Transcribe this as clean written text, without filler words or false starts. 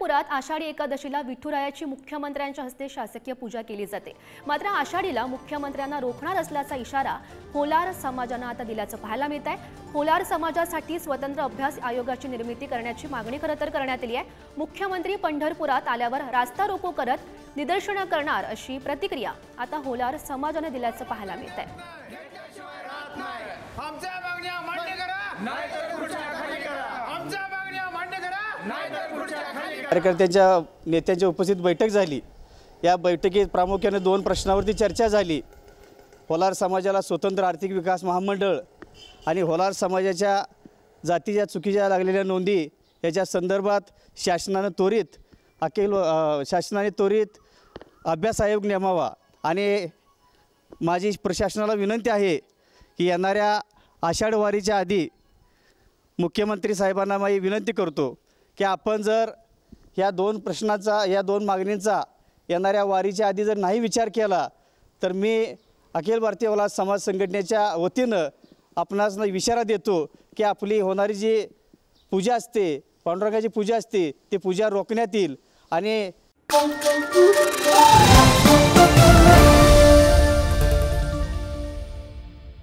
पंढरपुरात आषाढी एकादशीला विठुरायाची मुख्यमंत्र्यांच्या हस्ते शासकीय पूजा केली जाते। मात्र आषाढीला मुख्यमंत्र्यांना रोखणार असल्याचा इशारा होलार समाजाने आता दिल्याचं पाहायला मिळत आहे। होलार समाजासाठी स्वतंत्र अभ्यास आयोगाची निर्मिती करण्याची मागणी खरतर करण्यात आली आहे। मुख्यमंत्री पंढरपुरात आल्यावर रास्ता रोको करत निदर्शनं करणार अशी प्रतिक्रिया आता होलार समाजाने दिल्याचं पाहायला मिळत आहे। कार्यकर्त्यांच्या नेत्यांची उपस्थित बैठक झाली। या बैठकीत प्रामुख्याने दोन प्रश्नावरती चर्चा झाली। होलार समाजाला स्वतंत्र आर्थिक विकास महामंडळ आणि होलार समाजाच्या जातीच्या चुकीच्या लागलेल्या नोंदी याच्या संदर्भात शासनाने त्वरित अभ्यास आयोग नेमावा आणि माझी प्रशासनाला विनंती आहे की येणाऱ्या आषाढ वारीच्या आधी मुख्यमंत्री साहेबांना मी विनंती करतो की आपण जर या दोन प्रश्नाचा या दोन मागणींचा येणाऱ्या वारीच्या आधी जर नाही विचार केला तर मी अखिल भारतीय होलार समाज संघटनेच्या वतीनं आपणास इशारा देतो की आपली होणारी जी पूजा असते, पांडुरंगाची पूजा असते, ती पूजा रोखण्यात येईल आणि